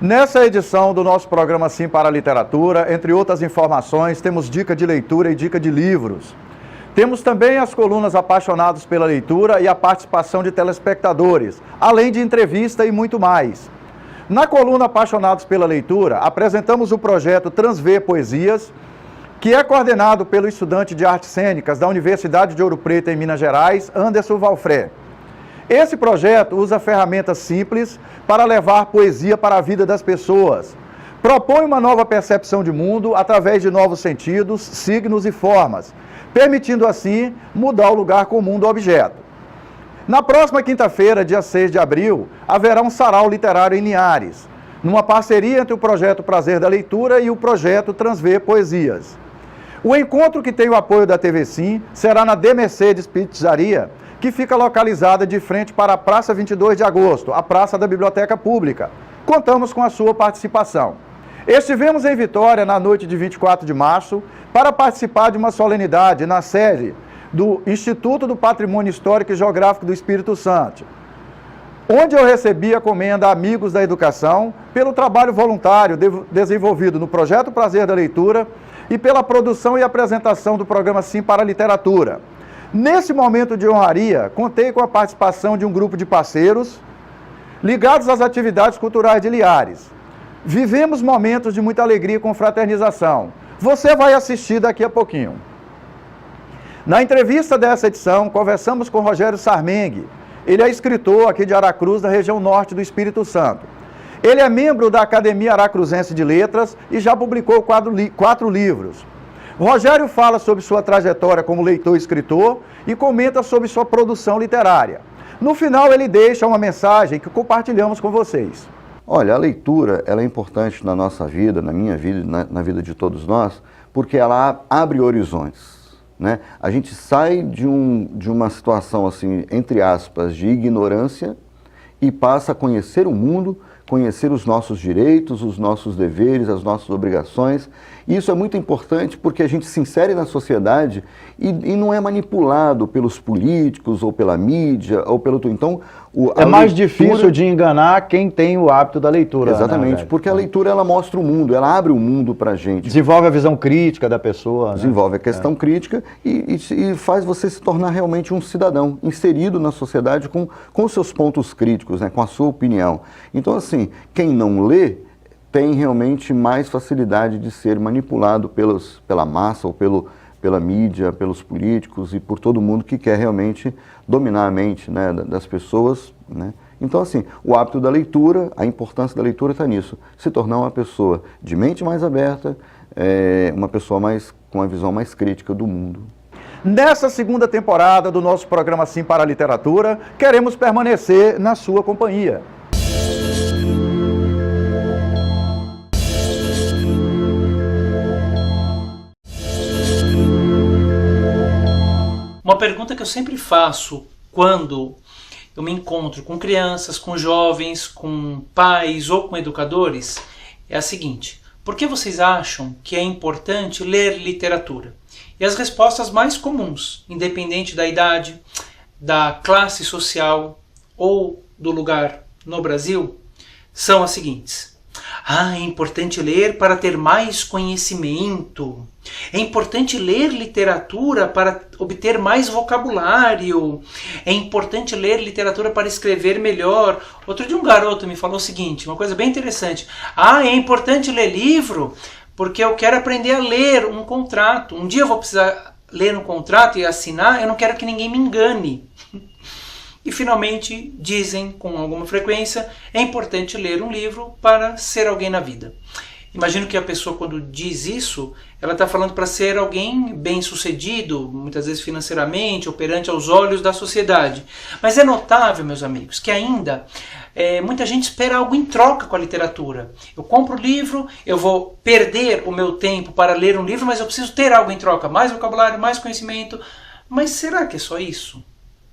Nessa edição do nosso programa Sim para a Literatura, entre outras informações, temos dica de leitura e dica de livros. Temos também as colunas Apaixonados pela Leitura e a participação de telespectadores, além de entrevista e muito mais. Na coluna Apaixonados pela Leitura, apresentamos o projeto Transver Poesias, que é coordenado pelo estudante de artes cênicas da Universidade de Ouro Preto, em Minas Gerais, Anderson Valfré. Esse projeto usa ferramentas simples para levar poesia para a vida das pessoas. Propõe uma nova percepção de mundo através de novos sentidos, signos e formas, permitindo assim mudar o lugar comum do objeto. Na próxima quinta-feira, dia 6 de abril, haverá um sarau literário em Linhares, numa parceria entre o Projeto Prazer da Leitura e o Projeto Transver Poesias. O encontro, que tem o apoio da TV Sim, será na De Mercedes Pizzaria, que fica localizada de frente para a Praça 22 de Agosto, a Praça da Biblioteca Pública. Contamos com a sua participação. Estivemos em Vitória na noite de 24 de março para participar de uma solenidade na sede do Instituto do Patrimônio Histórico e Geográfico do Espírito Santo, onde eu recebi a comenda Amigos da Educação pelo trabalho voluntário desenvolvido no Projeto Prazer da Leitura e pela produção e apresentação do programa Sim para a Literatura. Nesse momento de honraria, contei com a participação de um grupo de parceiros ligados às atividades culturais de Linhares. Vivemos momentos de muita alegria e confraternização. Você vai assistir daqui a pouquinho. Na entrevista dessa edição, conversamos com Rogério Sarmengue. Ele é escritor aqui de Aracruz, da região norte do Espírito Santo. Ele é membro da Academia Aracruzense de Letras e já publicou 4 livros. Rogério fala sobre sua trajetória como leitor e escritor e comenta sobre sua produção literária. No final, ele deixa uma mensagem que compartilhamos com vocês. Olha, a leitura ela é importante na nossa vida, na minha vida, na vida de todos nós, porque ela abre horizontes, né? A gente sai de uma situação, assim, entre aspas, de ignorância e passa a conhecer o mundo, conhecer os nossos direitos, os nossos deveres, as nossas obrigações. E isso é muito importante porque a gente se insere na sociedade e não é manipulado pelos políticos ou pela mídia ou pelo... Então, é mais difícil de enganar quem tem o hábito da leitura. Exatamente, né, porque a leitura ela mostra o mundo, ela abre o mundo pra gente. Desenvolve a visão crítica da pessoa. Desenvolve a questão crítica e faz você se tornar realmente um cidadão inserido na sociedade com os seus pontos críticos, né, com a sua opinião. Então, assim, quem não lê tem realmente mais facilidade de ser manipulado pela massa ou pela mídia, pelos políticos e por todo mundo que quer realmente dominar a mente, né, das pessoas, né? Então, assim, o hábito da leitura, a importância da leitura está nisso, se tornar uma pessoa de mente mais aberta, uma pessoa com uma visão mais crítica do mundo. Nessa segunda temporada do nosso programa Sim para a Literatura, queremos permanecer na sua companhia. Uma pergunta que eu sempre faço quando eu me encontro com crianças, com jovens, com pais ou com educadores é a seguinte: por que vocês acham que é importante ler literatura? E as respostas mais comuns, independente da idade, da classe social ou do lugar no Brasil, são as seguintes: é importante ler para ter mais conhecimento. É importante ler literatura para obter mais vocabulário. É importante ler literatura para escrever melhor. Outro dia um garoto me falou o seguinte, uma coisa bem interessante. É importante ler livro porque eu quero aprender a ler um contrato. Um dia eu vou precisar ler um contrato e assinar, eu não quero que ninguém me engane. E finalmente dizem com alguma frequência, é importante ler um livro para ser alguém na vida. Imagino que a pessoa, quando diz isso, ela está falando para ser alguém bem-sucedido, muitas vezes financeiramente, ou perante aos olhos da sociedade. Mas é notável, meus amigos, que ainda muita gente espera algo em troca com a literatura. Eu compro o livro, eu vou perder o meu tempo para ler um livro, mas eu preciso ter algo em troca, mais vocabulário, mais conhecimento. Mas será que é só isso?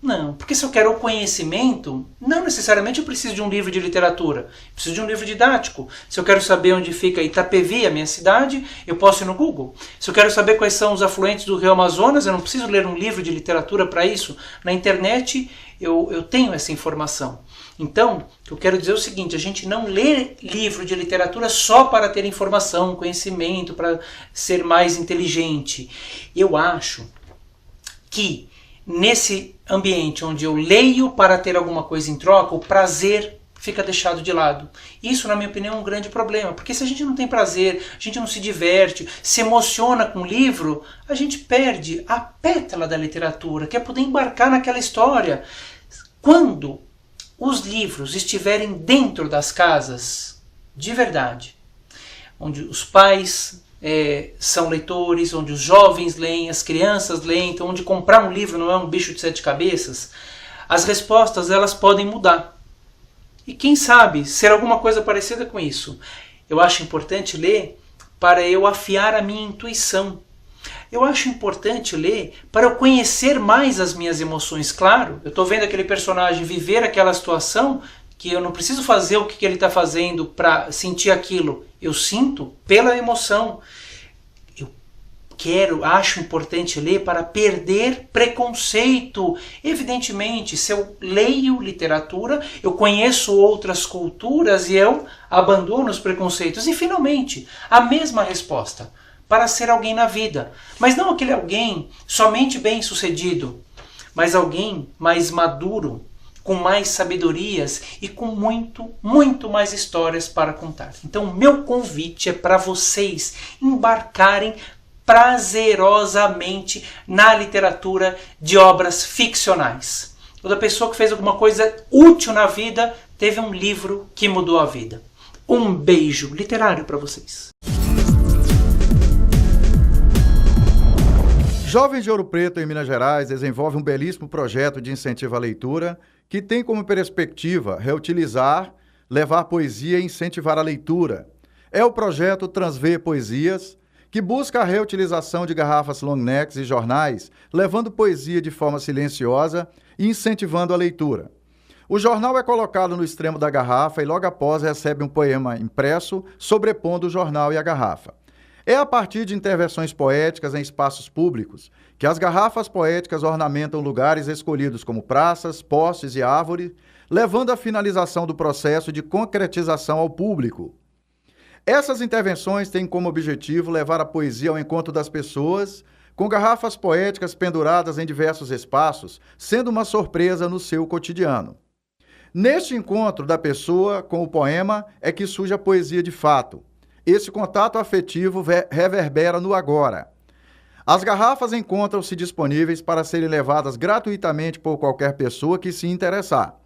Não, porque se eu quero o conhecimento, não necessariamente eu preciso de um livro de literatura, eu preciso de um livro didático. Se eu quero saber onde fica Itapevi, a minha cidade, eu posso ir no Google. Se eu quero saber quais são os afluentes do Rio Amazonas, eu não preciso ler um livro de literatura para isso. Na internet eu tenho essa informação. Então, eu quero dizer o seguinte, a gente não lê livro de literatura só para ter informação, conhecimento, para ser mais inteligente. Eu acho que nesse ambiente onde eu leio para ter alguma coisa em troca, o prazer fica deixado de lado. Isso, na minha opinião, é um grande problema, porque se a gente não tem prazer, a gente não se diverte, se emociona com o livro, a gente perde a pétala da literatura, que é poder embarcar naquela história. Quando os livros estiverem dentro das casas, de verdade, onde os pais são leitores, onde os jovens leem, as crianças leem, então onde comprar um livro não é um bicho de 7 cabeças, as respostas elas podem mudar. E quem sabe ser alguma coisa parecida com isso. Eu acho importante ler para eu afiar a minha intuição. Eu acho importante ler para eu conhecer mais as minhas emoções. Claro, eu estou vendo aquele personagem viver aquela situação que eu não preciso fazer o que ele está fazendo para sentir aquilo. Eu sinto pela emoção. Acho importante ler para perder preconceito. Evidentemente, se eu leio literatura, eu conheço outras culturas e eu abandono os preconceitos. E finalmente, a mesma resposta, para ser alguém na vida. Mas não aquele alguém somente bem-sucedido, mas alguém mais maduro, com mais sabedorias e com muito, muito mais histórias para contar. Então, meu convite é para vocês embarcarem prazerosamente na literatura de obras ficcionais. Toda pessoa que fez alguma coisa útil na vida teve um livro que mudou a vida. Um beijo literário para vocês. Jovens de Ouro Preto, em Minas Gerais, desenvolve um belíssimo projeto de incentivo à leitura que tem como perspectiva reutilizar, levar poesia e incentivar a leitura. É o projeto Transver Poesias, que busca a reutilização de garrafas long necks e jornais, levando poesia de forma silenciosa e incentivando a leitura. O jornal é colocado no extremo da garrafa e logo após recebe um poema impresso, sobrepondo o jornal e a garrafa. É a partir de intervenções poéticas em espaços públicos que as garrafas poéticas ornamentam lugares escolhidos como praças, postes e árvores, levando à finalização do processo de concretização ao público. Essas intervenções têm como objetivo levar a poesia ao encontro das pessoas, com garrafas poéticas penduradas em diversos espaços, sendo uma surpresa no seu cotidiano. Neste encontro da pessoa com o poema é que surge a poesia de fato. Esse contato afetivo reverbera no agora. As garrafas encontram-se disponíveis para serem levadas gratuitamente por qualquer pessoa que se interessar.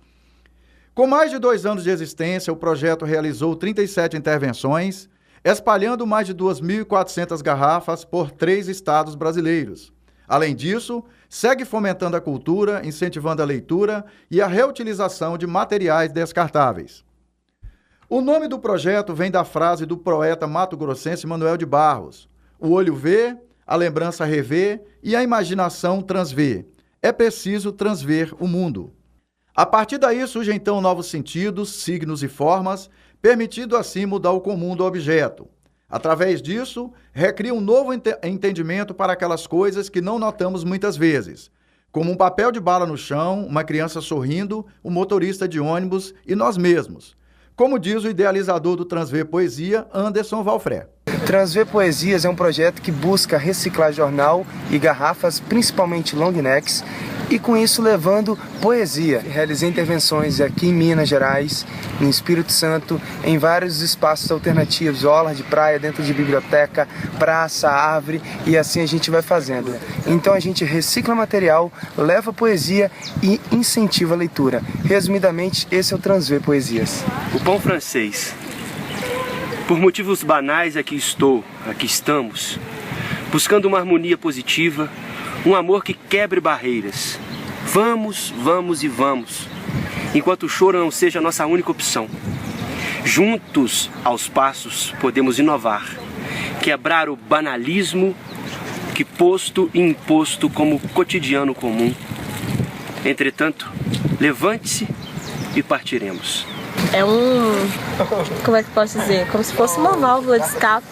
Com mais de 2 anos de existência, o projeto realizou 37 intervenções, espalhando mais de 2.400 garrafas por 3 estados brasileiros. Além disso, segue fomentando a cultura, incentivando a leitura e a reutilização de materiais descartáveis. O nome do projeto vem da frase do poeta mato-grossense Manuel de Barros: o olho vê, a lembrança revê e a imaginação transvê. É preciso transver o mundo. A partir daí surgem então novos sentidos, signos e formas, permitindo assim mudar o comum do objeto. Através disso, recria um novo entendimento para aquelas coisas que não notamos muitas vezes, como um papel de bala no chão, uma criança sorrindo, um motorista de ônibus e nós mesmos. Como diz o idealizador do Transver Poesia, Anderson Valfré. Transver Poesias é um projeto que busca reciclar jornal e garrafas, principalmente long necks, e com isso levando poesia. Realizei intervenções aqui em Minas Gerais, no Espírito Santo, em vários espaços alternativos, orla de praia, dentro de biblioteca, praça, árvore, e assim a gente vai fazendo. Então a gente recicla material, leva poesia e incentiva a leitura. Resumidamente, esse é o Transver Poesias. O pão francês. Por motivos banais aqui estamos, buscando uma harmonia positiva, um amor que quebre barreiras. Vamos, vamos e vamos, enquanto o choro não seja a nossa única opção. Juntos, aos passos, podemos inovar, quebrar o banalismo que posto e imposto como cotidiano comum. Entretanto, levante-se e partiremos. Como é que posso dizer? Como se fosse uma válvula de escape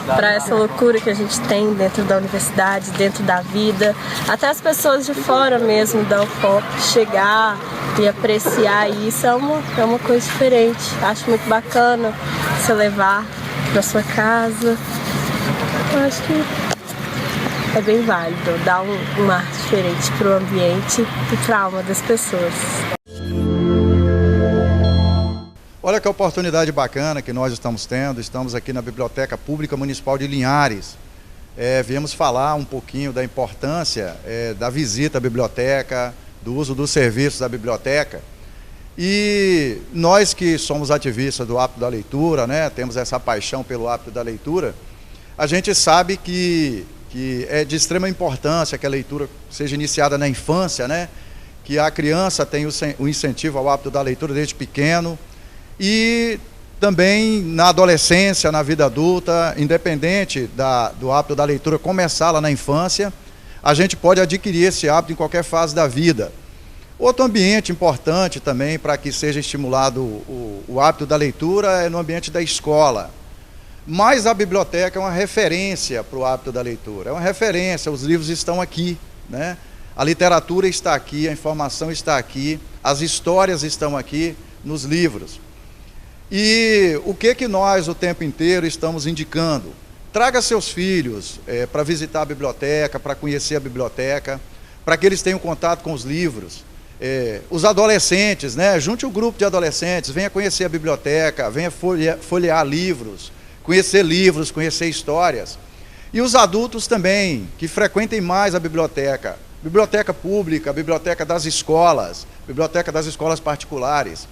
para essa loucura que a gente tem dentro da universidade, dentro da vida. Até as pessoas de fora mesmo da UFOP chegar e apreciar isso é uma coisa diferente. Acho muito bacana você levar para sua casa. Eu acho que é bem válido dar um ar diferente para o ambiente e para a alma das pessoas. Olha que oportunidade bacana que nós estamos tendo. Estamos aqui na Biblioteca Pública Municipal de Linhares. Viemos falar um pouquinho da importância da visita à biblioteca, do uso dos serviços da biblioteca. E nós que somos ativistas do hábito da leitura, né, temos essa paixão pelo hábito da leitura, a gente sabe que é de extrema importância que a leitura seja iniciada na infância, né, que a criança tenha o incentivo ao hábito da leitura desde pequeno. E também na adolescência, na vida adulta, independente do hábito da leitura começar lá na infância, a gente pode adquirir esse hábito em qualquer fase da vida. Outro ambiente importante também para que seja estimulado o hábito da leitura é no ambiente da escola. Mas a biblioteca é uma referência para o hábito da leitura, é uma referência, os livros estão aqui, né? A literatura está aqui, a informação está aqui, as histórias estão aqui nos livros. E o que nós o tempo inteiro estamos indicando? Traga seus filhos para visitar a biblioteca, para conhecer a biblioteca, para que eles tenham contato com os livros. Os adolescentes, né? Junte um grupo de adolescentes, venha conhecer a biblioteca, venha folhear livros, conhecer histórias. E os adultos também, que frequentem mais a biblioteca pública, a biblioteca das escolas particulares.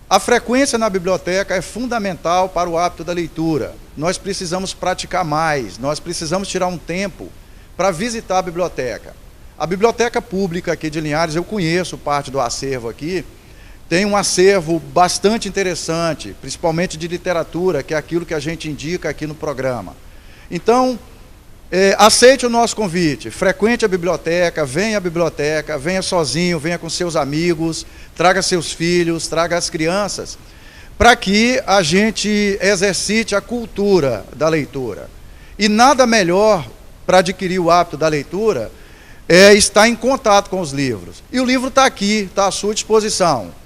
A frequência na biblioteca é fundamental para o hábito da leitura. Nós precisamos praticar mais, nós precisamos tirar um tempo para visitar a biblioteca. A biblioteca pública aqui de Linhares, eu conheço parte do acervo aqui, tem um acervo bastante interessante, principalmente de literatura, que é aquilo que a gente indica aqui no programa. Então, aceite o nosso convite, frequente a biblioteca, venha sozinho, venha com seus amigos, traga seus filhos, traga as crianças, para que a gente exercite a cultura da leitura. E nada melhor para adquirir o hábito da leitura é estar em contato com os livros. E o livro está aqui, está à sua disposição.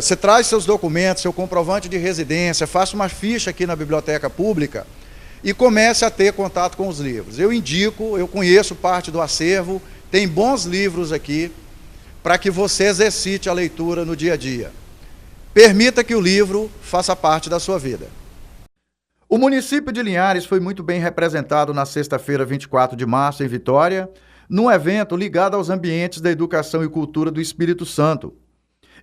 Você traz seus documentos, seu comprovante de residência, faça uma ficha aqui na biblioteca pública, e comece a ter contato com os livros. Eu conheço parte do acervo, tem bons livros aqui, para que você exercite a leitura no dia a dia. Permita que o livro faça parte da sua vida. O município de Linhares foi muito bem representado na sexta-feira, 24 de março, em Vitória, num evento ligado aos ambientes da educação e cultura do Espírito Santo.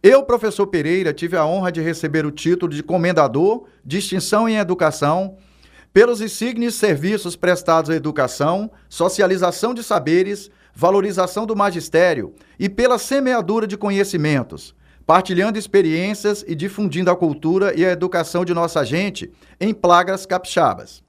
Eu, professor Pereira, tive a honra de receber o título de Comendador, Distinção em Educação, pelos insígnios serviços prestados à educação, socialização de saberes, valorização do magistério e pela semeadura de conhecimentos, partilhando experiências e difundindo a cultura e a educação de nossa gente em plagas capixabas.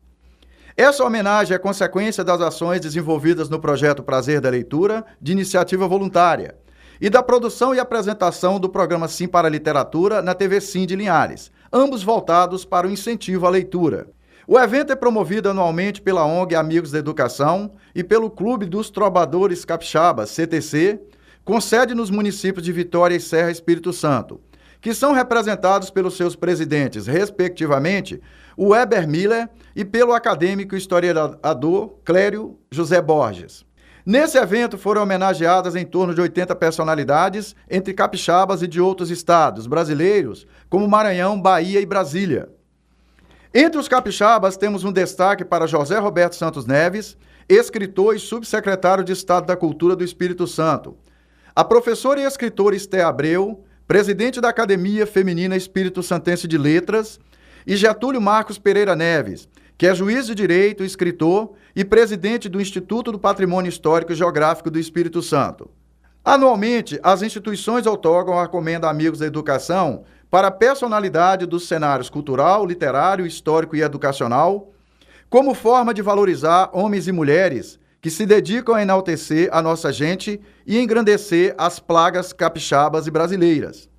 Essa homenagem é consequência das ações desenvolvidas no projeto Prazer da Leitura, de iniciativa voluntária, e da produção e apresentação do programa Sim para a Literatura na TV Sim de Linhares, ambos voltados para o incentivo à leitura. O evento é promovido anualmente pela ONG Amigos da Educação e pelo Clube dos Trovadores Capixabas, CTC, com sede nos municípios de Vitória e Serra Espírito Santo, que são representados pelos seus presidentes, respectivamente, o Weber Miller e pelo acadêmico e historiador Clério José Borges. Nesse evento foram homenageadas em torno de 80 personalidades, entre capixabas e de outros estados brasileiros, como Maranhão, Bahia e Brasília. Entre os capixabas, temos um destaque para José Roberto Santos Neves, escritor e subsecretário de Estado da Cultura do Espírito Santo. A professora e escritora Esté Abreu, presidente da Academia Feminina Espírito Santense de Letras, e Getúlio Marcos Pereira Neves, que é juiz de direito, escritor e presidente do Instituto do Patrimônio Histórico e Geográfico do Espírito Santo. Anualmente, as instituições outorgam a Comenda Amigos da Educação para a personalidade dos cenários cultural, literário, histórico e educacional, como forma de valorizar homens e mulheres que que se dedicam a enaltecer a nossa gente e engrandecer as plagas capixabas e brasileiras.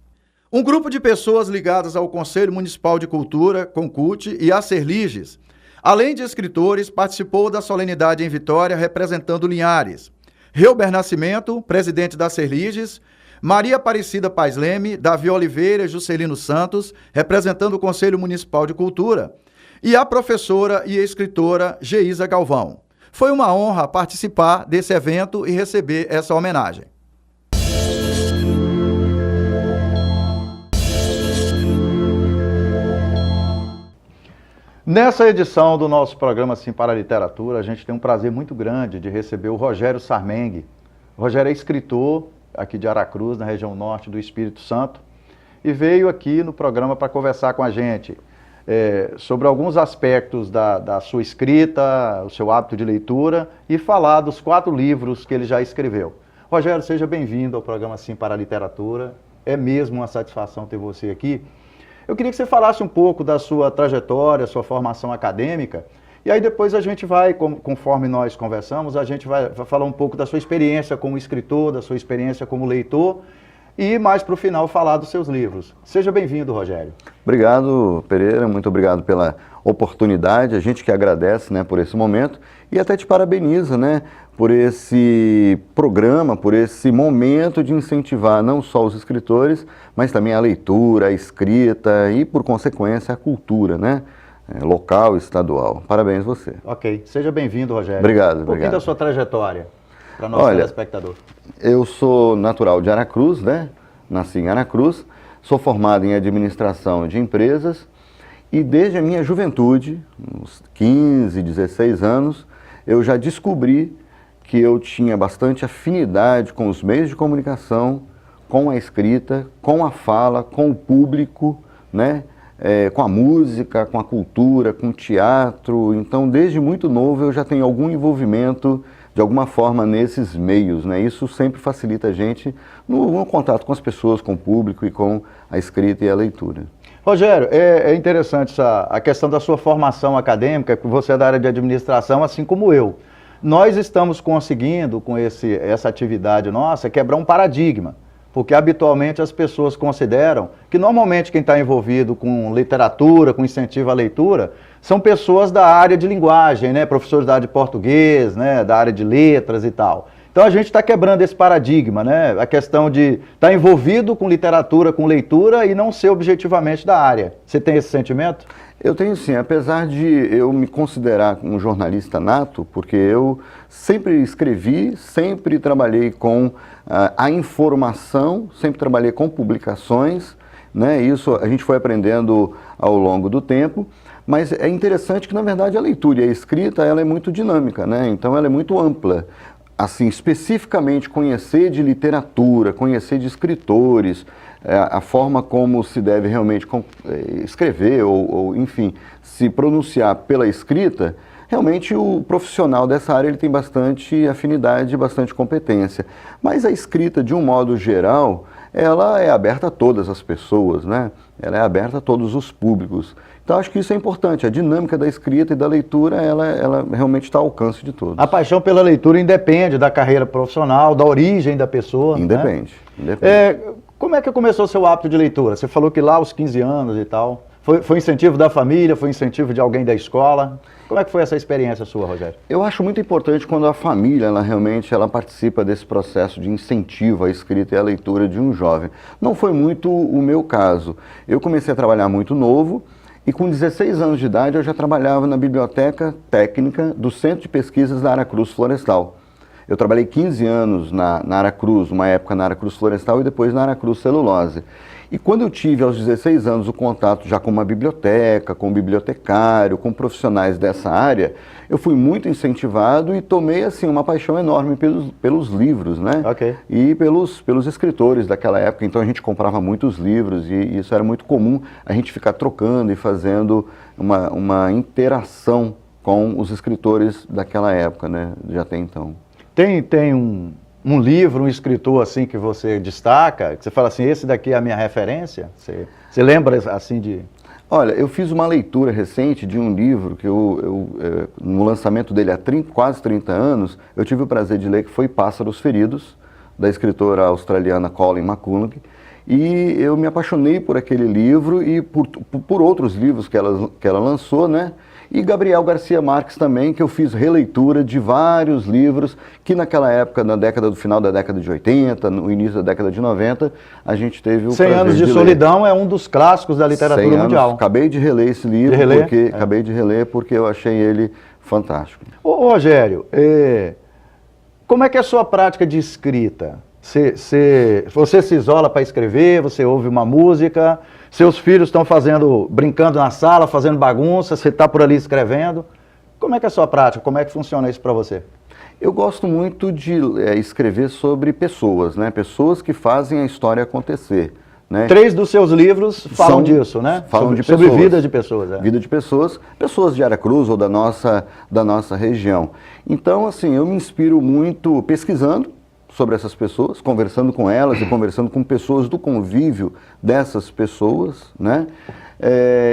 Um grupo de pessoas ligadas ao Conselho Municipal de Cultura, Concult, e à Serliges, além de escritores, participou da solenidade em Vitória representando Linhares. Reuber Nascimento, presidente da Serliges, Maria Aparecida Paz Leme, Davi Oliveira e Juscelino Santos, representando o Conselho Municipal de Cultura, e a professora e escritora Geisa Galvão. Foi uma honra participar desse evento e receber essa homenagem. Nessa edição do nosso programa Sim para a Literatura, a gente tem um prazer muito grande de receber o Rogério Sarmengue. O Rogério é escritor aqui de Aracruz, na região norte do Espírito Santo, e veio aqui no programa para conversar com a gente sobre alguns aspectos da sua escrita, o seu hábito de leitura, e falar dos 4 livros que ele já escreveu. Rogério, seja bem-vindo ao programa Sim para a Literatura. É mesmo uma satisfação ter você aqui. Eu queria que você falasse um pouco da sua trajetória, sua formação acadêmica, e aí depois a gente vai, conforme nós conversamos, a gente vai falar um pouco da sua experiência como escritor, da sua experiência como leitor, e mais para o final falar dos seus livros. Seja bem-vindo, Rogério. Obrigado, Pereira, muito obrigado pela oportunidade, a gente que agradece, né, por esse momento, e até te parabeniza, né, por esse programa, por esse momento de incentivar não só os escritores, mas também a leitura, a escrita e, por consequência, a cultura, né? Local e estadual. Parabéns você. Ok. Seja bem-vindo, Rogério. Obrigado, Um pouquinho da sua trajetória para nosso telespectador. Eu sou natural de Aracruz, né? Nasci em Aracruz, sou formado em administração de empresas e desde a minha juventude, uns 15, 16 anos, eu já descobri que eu tinha bastante afinidade com os meios de comunicação, com a escrita, com a fala, com o público, né? Com a música, com a cultura, com o teatro. Então, desde muito novo, eu já tenho algum envolvimento, de alguma forma, nesses meios, né? Isso sempre facilita a gente no contato com as pessoas, com o público e com a escrita e a leitura. Rogério, é interessante a questão da sua formação acadêmica, que você é da área de administração, assim como eu. Nós estamos conseguindo, com essa atividade nossa, quebrar um paradigma, porque habitualmente as pessoas consideram que normalmente quem está envolvido com literatura, com incentivo à leitura, são pessoas da área de linguagem, né? Professores da área de português, né? Da área de letras e tal. Então a gente está quebrando esse paradigma, né? A questão de estar envolvido com literatura, com leitura e não ser objetivamente da área. Você tem esse sentimento? Eu tenho sim, apesar de eu me considerar um jornalista nato, porque eu sempre escrevi, sempre trabalhei com a informação, sempre trabalhei com publicações, né? Isso a gente foi aprendendo ao longo do tempo, mas é interessante que, na verdade, a leitura e a escrita, ela é muito dinâmica, né? Então ela é muito ampla. Assim, especificamente conhecer de literatura, conhecer de escritores, a forma como se deve realmente escrever ou, enfim, se pronunciar pela escrita, realmente o profissional dessa área ele tem bastante afinidade, bastante competência. Mas a escrita, de um modo geral, ela é aberta a todas as pessoas, né? Ela é aberta a todos os públicos. Então, acho que isso é importante. A dinâmica da escrita e da leitura, ela realmente está ao alcance de todos. A paixão pela leitura independe da carreira profissional, da origem da pessoa. Independe. Né? Independe. Como é que começou o seu hábito de leitura? Você falou que lá aos 15 anos e tal. Foi incentivo da família? Foi incentivo de alguém da escola? Como é que foi essa experiência sua, Rogério? Eu acho muito importante quando a família, ela participa desse processo de incentivo à escrita e à leitura de um jovem. Não foi muito o meu caso. Eu comecei a trabalhar muito novo e com 16 anos de idade eu já trabalhava na Biblioteca Técnica do Centro de Pesquisas da Aracruz Florestal. Eu trabalhei 15 anos na Aracruz, uma época na Aracruz Florestal e depois na Aracruz Celulose. E quando eu tive aos 16 anos o contato já com uma biblioteca, com um bibliotecário, com profissionais dessa área, eu fui muito incentivado e tomei assim uma paixão enorme pelos livros, né? Okay. E pelos escritores daquela época. Então a gente comprava muitos livros e isso era muito comum, a gente ficar trocando e fazendo uma interação com os escritores daquela época, né? Já até então. Tem um livro, um escritor assim que você destaca, que você fala assim, esse daqui é a minha referência? Você lembra assim de... Olha, eu fiz uma leitura recente de um livro que no lançamento dele há quase 30 anos, eu tive o prazer de ler, que foi Pássaros Feridos, da escritora australiana Colleen McCullough, e eu me apaixonei por aquele livro e por outros livros que ela lançou, né? E Gabriel Garcia Marques também, que eu fiz releitura de vários livros que naquela época, no final da década de 80, no início da década de 90, a gente teve o 100 Anos de Solidão é um dos clássicos da literatura mundial. Acabei de reler esse livro, acabei de reler porque eu achei ele fantástico. Ô Rogério, como é que é a sua prática de escrita? Você se isola para escrever, você ouve uma música, seus filhos estão brincando na sala, fazendo bagunça, você está por ali escrevendo. Como é que é a sua prática? Como é que funciona isso para você? Eu gosto muito de escrever sobre pessoas, né? Pessoas que fazem a história acontecer. Né? 3 dos seus livros falam disso, né? Falam de sobre pessoas. vida de pessoas. É. Vida de pessoas, pessoas de Aracruz ou da nossa região. Então, assim, eu me inspiro muito pesquisando sobre essas pessoas, conversando com elas e conversando com pessoas do convívio dessas pessoas, né?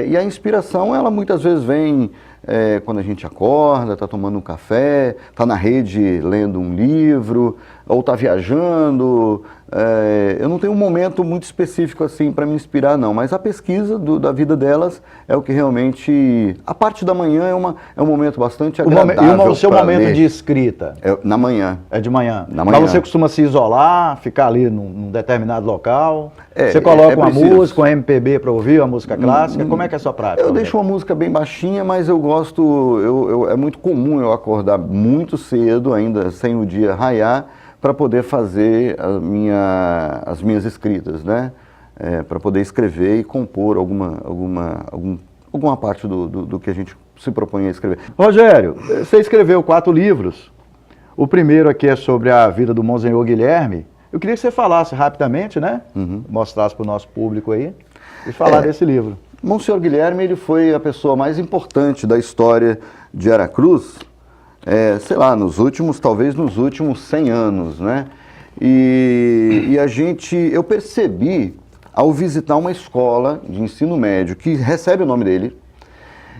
E a inspiração, ela muitas vezes vem quando a gente acorda, está tomando um café, está na rede lendo um livro, ou está viajando. Eu não tenho um momento muito específico assim para me inspirar, não, mas a pesquisa da vida delas é o que realmente... A parte da manhã é um momento bastante agradável. E o seu momento de escrita? Na manhã. É de manhã. Na manhã. Mas você costuma se isolar, ficar ali num determinado local? Você coloca uma música, um MPB para ouvir, uma música clássica? Como é que é a sua prática? Eu deixo uma música bem baixinha, mas eu gosto... é muito comum eu acordar muito cedo, ainda sem o dia raiar, para poder fazer as minhas escritas, né? Para poder escrever e compor alguma parte do que a gente se propõe a escrever. Rogério, você escreveu 4 livros. O primeiro aqui é sobre a vida do Monsenhor Guilherme. Eu queria que você falasse rapidamente, né? Mostrasse para o nosso público aí e falar desse livro. Monsenhor Guilherme, ele foi a pessoa mais importante da história de Aracruz, talvez nos últimos 100 anos, né? E eu percebi, ao visitar uma escola de ensino médio que recebe o nome dele,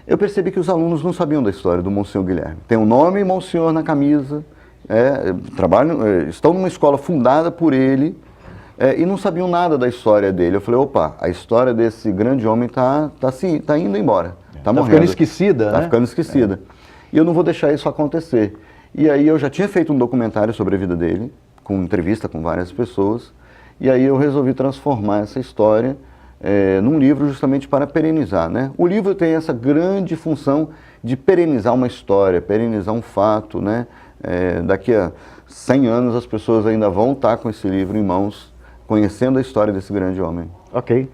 eu percebi que os alunos não sabiam da história do Monsenhor Guilherme. Tem um nome Monsenhor na camisa, estão numa escola fundada por ele, e não sabiam nada da história dele. Eu falei, opa, a história desse grande homem tá indo embora, tá morrendo. Ficando esquecida, né? Tá ficando esquecida. E eu não vou deixar isso acontecer. E aí eu já tinha feito um documentário sobre a vida dele, com entrevista com várias pessoas, e aí eu resolvi transformar essa história num livro justamente para perenizar, né? O livro tem essa grande função de perenizar uma história, perenizar um fato, né? Daqui a 100 anos as pessoas ainda vão estar com esse livro em mãos, conhecendo a história desse grande homem. Ok.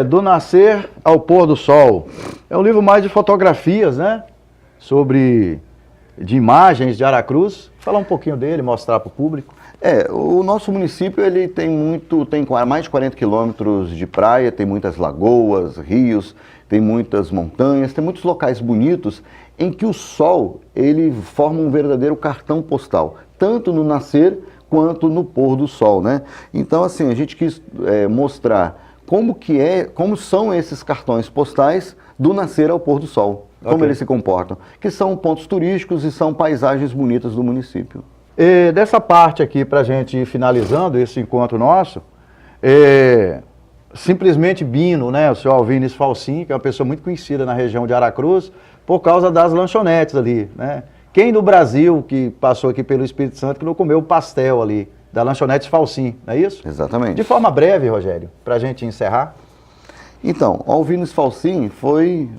Do Nascer ao Pôr do Sol. É um livro mais de fotografias, né? De imagens de Aracruz. Falar um pouquinho dele, mostrar para o público. O nosso município ele tem mais de 40 quilômetros de praia, tem muitas lagoas, rios, tem muitas montanhas, tem muitos locais bonitos em que o sol ele forma um verdadeiro cartão postal, tanto no nascer quanto no pôr do sol, né? Então, assim, a gente quis mostrar como são esses cartões postais do nascer ao pôr do sol, como eles se comportam, que são pontos turísticos e são paisagens bonitas do município. Dessa parte aqui, para a gente ir finalizando esse encontro nosso, simplesmente Bino, né? O senhor Alvinis Falsim, que é uma pessoa muito conhecida na região de Aracruz, por causa das lanchonetes ali, né? Quem no Brasil que passou aqui pelo Espírito Santo que não comeu o pastel ali, da lanchonete Falsim, não é isso? Exatamente. De forma breve, Rogério, para a gente encerrar. Então, Alvinis Falsim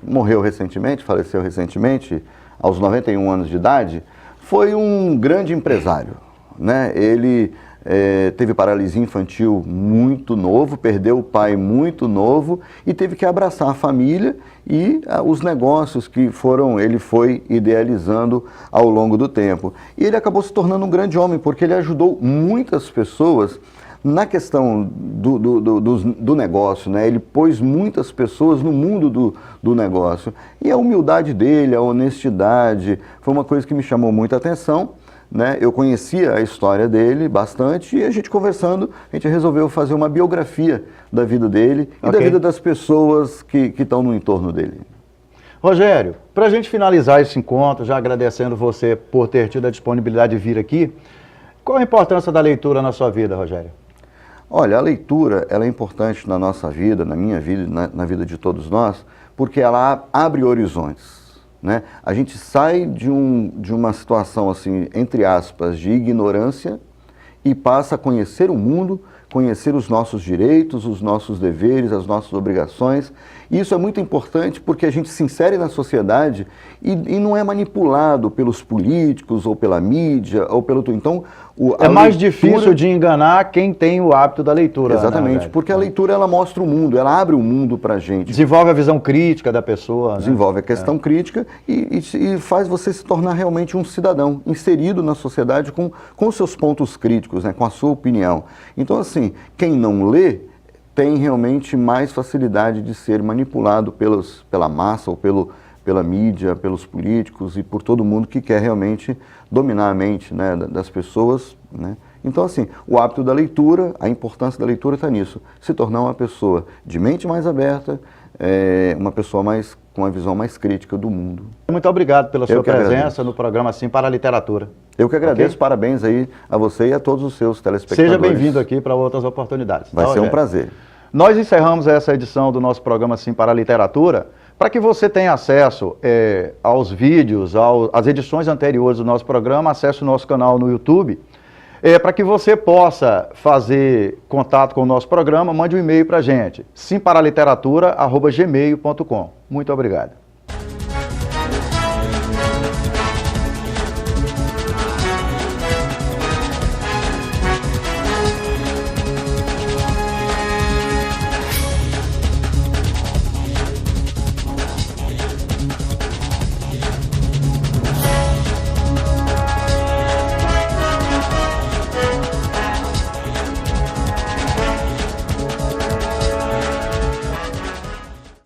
morreu recentemente, faleceu recentemente, aos 91 anos de idade, foi um grande empresário, né? Ele teve paralisia infantil muito novo, perdeu o pai muito novo e teve que abraçar a família e os negócios que ele foi idealizando ao longo do tempo. E ele acabou se tornando um grande homem, porque ele ajudou muitas pessoas na questão do negócio, né? Ele pôs muitas pessoas no mundo do negócio. E a humildade dele, a honestidade, foi uma coisa que me chamou muita atenção, né, eu conhecia a história dele bastante e a gente conversando, a gente resolveu fazer uma biografia da vida dele e da vida das pessoas que estão no entorno dele. Rogério, para a gente finalizar esse encontro, já agradecendo você por ter tido a disponibilidade de vir aqui, qual a importância da leitura na sua vida, Rogério? Olha, a leitura ela é importante na nossa vida, na minha vida, na vida de todos nós, porque ela abre horizontes, né? A gente sai de uma situação, assim, entre aspas, de ignorância e passa a conhecer o mundo, conhecer os nossos direitos, os nossos deveres, as nossas obrigações. E isso é muito importante porque a gente se insere na sociedade e não é manipulado pelos políticos ou pela mídia ou pelo... Então, é mais difícil de enganar quem tem o hábito da leitura. Exatamente, né, porque a leitura ela mostra o mundo, ela abre o mundo pra gente. Desenvolve a visão crítica da pessoa. Desenvolve a questão crítica e faz você se tornar realmente um cidadão inserido na sociedade com seus pontos críticos, né, com a sua opinião. Então, assim, quem não lê tem realmente mais facilidade de ser manipulado pela massa ou pela mídia, pelos políticos e por todo mundo que quer realmente dominar a mente, né, das pessoas, né? Então, assim, o hábito da leitura, a importância da leitura está nisso, se tornar uma pessoa de mente mais aberta, uma pessoa com uma visão mais crítica do mundo. Muito obrigado pela sua presença no programa Sim para a Literatura. Eu que agradeço, parabéns aí a você e a todos os seus telespectadores. Seja bem-vindo aqui para outras oportunidades. Vai ser um prazer. Nós encerramos essa edição do nosso programa Sim para a Literatura. Para que você tenha acesso aos vídeos, às edições anteriores do nosso programa, acesse o nosso canal no YouTube. Para que você possa fazer contato com o nosso programa, mande um e-mail para a gente, simparaliteratura@gmail.com. Muito obrigado.